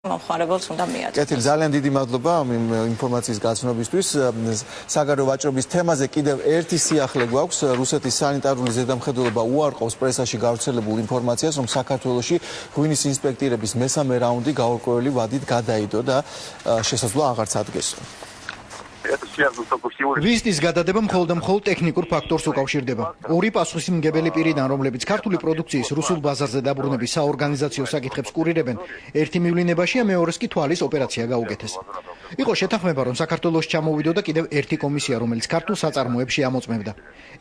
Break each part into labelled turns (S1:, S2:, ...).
S1: მომხმარებელს უნდა მიაწოდოს.
S2: კეთილი, ძალიან დიდი მადლობა ამ ინფორმაციის გაცნობისთვის. საგარეო ვაჭრობის თემაზე კიდევ ერთი სიახლე გვაქვს. რუსეთის სანიტარული ზედამხედველობა უარყოფს პრესაში გავრცელებულ ინფორმაციას, რომ საქართველოში ღვინის ინსპექტირების მესამე რაუნდი გაურკვეველი ვადით გადაიდო და შესაძლოა აღარც ადგეს.
S3: ვიზიტის გადადება მხოლოდ ტექნიკურ ფაქტორს უკავშირდება. ორი პასუხისმგებელი პირიდან, რომლებიც ქართული პროდუქციის რუსულ ბაზარზე დაბრუნების საორგანიზაციო საკითხებს კურირებენ, ერთი მივლინებაშია, მეორეს კი თვალის ოპერაცია გაუკეთეს. იყო შეთანხმება, რომ საქართველოში ჩამოვიდოდა კიდევ ერთი კომისია, რომელიც ქართულ საწარმოებს შეამოწმებდა.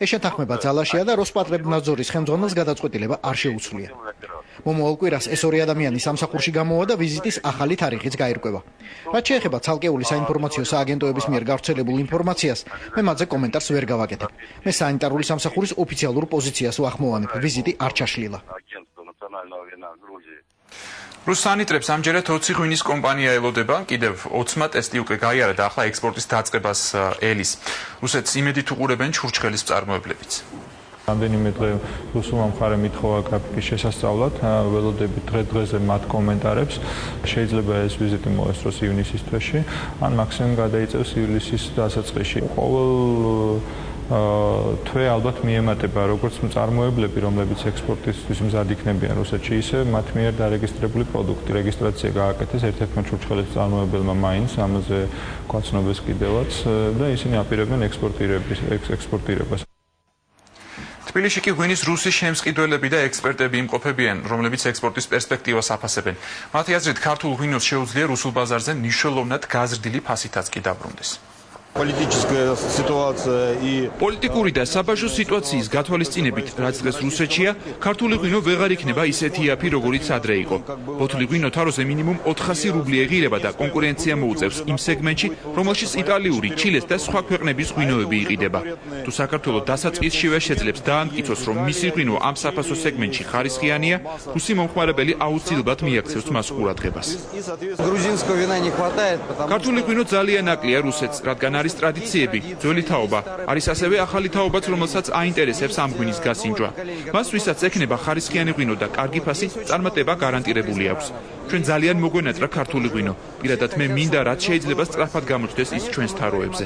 S3: ეს შეთანხმება ძალაშია და როსპატრებნაძორის ხელმძღვანელს გადაწყვეტილება არ შეუცვლია. მომავალ კვირას ეს ორი ადამიანი სამსახურში გამოვა და ვიზიტის ახალი თარიღიც გაირკვევა. რაც შეეხება ცალკეული საინფორმაციო სააგენტოების მიერ გავრცელებულ ინფორმაციას, მე მათზე კომენტარს ვერ გავაკეთებ. მე სანიტარული სამსახურის ოფიციალურ პოზიციას ვახმოვანებ. ვიზიტი არ ჩაშლილა.
S4: რუს სანიტრებს ამჯერად 20 ღვინის კომპანია ელოდება, კიდევ 20 ტესტი უკვე გაიარა და ახლა ექსპორტის დაწყებას ელის. რუსეთს იმედით უყურებენ ჩურჩხელის მწარმოებლებიც.
S5: რამდენიმე დღე რუსულმა მხარემ ითხოვა გრაფიკის შესასწავლად, ველოდებით დღე-დღეზე მათ კომენტარებს. შეიძლება ეს ვიზიტი მოესწროს ივნისის თვეში, ან მაქსიმუმ გადაიწევს ივლისის დასაწყისში. ყოველ თვე ალბათ მიემატება როგორც მწარმოებლები, რომლებიც ექსპორტისთვის მზად იქნებიან რუსეთში, ისე მათ მიერ დარეგისტრირებული პროდუქტი. რეგისტრაცია გააკეთეს ერთ-ერთმა ჩურჩხელის მწარმოებელმა მაინც, ამაზე გვაცნობეს კიდევაც და ისინი აპირებენ ექსპორტირებას.
S4: თბილისში კი ღვინის რუსი შემსყიდველები და ექსპერტები იმყოფებიან, რომლებიც ექსპორტის პერსპექტივას აფასებენ. მათი აზრით, ქართულ ღვინოს შეუძლია რუსულ ბაზარზე მნიშვნელოვნად გაზრდილი ფასითაც კი დაბრუნდეს.
S6: პოლიტიკური და საბაჟო სიტუაციის გათვალისწინებით, რაც დღეს რუსეთშია, ქართული ღვინო ვეღარ იქნება ისეთი იაფი, როგორიც ადრე იყო. ბოთლი ღვინო თაროზე მინიმუმ 400 რუბლი ეღირება და კონკურენცია მოუწევს იმ სეგმენტში, რომელშიც იტალიური, ჩილეს და სხვა ქვეყნების ღვინოები იყიდება. თუ საქართველოს დასაწყისშივე შეძლებს დაამტკიცოს, რომ მისი ღვინო ამ საფასო სეგმენტში ხარისხიანია, რუსი მომხმარებელი აუცილებლად მიაქცევს მას ყურადღებას. ქართული ღვინო ძალიან ნაკლია რუსეთს, რადგან არის ტრადიციები, ძველი თაობა, არის ასევე ახალი თაობაც, რომელსაც აინტერესებს ამ ღვინის გასინჯვა. მას, ვისაც ექნება ხარისხიანი ღვინო და კარგი ფასი, წარმატება გარანტირებული აქვს. ჩვენ ძალიან მოგვენატრა ქართული ღვინო. პირადად მე მინდა, რაც შეიძლება სწრაფად გამოჩნდეს ის ჩვენს თაროებზე.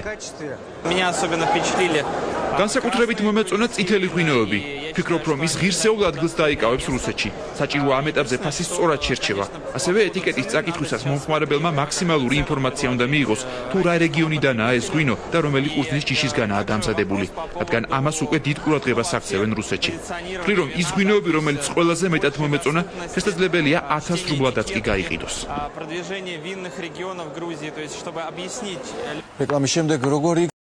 S6: განსაკუთრებით მომეწონა წითელი ღვინოები. ფიქრობ, რომ ის ღირსეულ ადგილს დაიკავებს რუსეთში. საჭიროა ამ ეტაპზე ფასის სწორად შერჩევა. ასევე ეტიკეტის წაკითხვისას მომხმარებელმა მაქსიმალური ინფორმაცია უნდა მიიღოს, თუ რა რეგიონიდანაა ეს ღვინო და რომელი ყურძნის ჯიშისგანაა დამზადებული, რადგან ამას უკვე დიდ ყურადღებას აქცევენ რუსეთში. ვთვლი, რომ ის ღვინოები, რომელიც ყველაზე მეტად მომეწონა, შესაძლებელია 1000 რუბლადაც კი გაიყიდოს.
S2: რეკლამის შემდეგ როგორი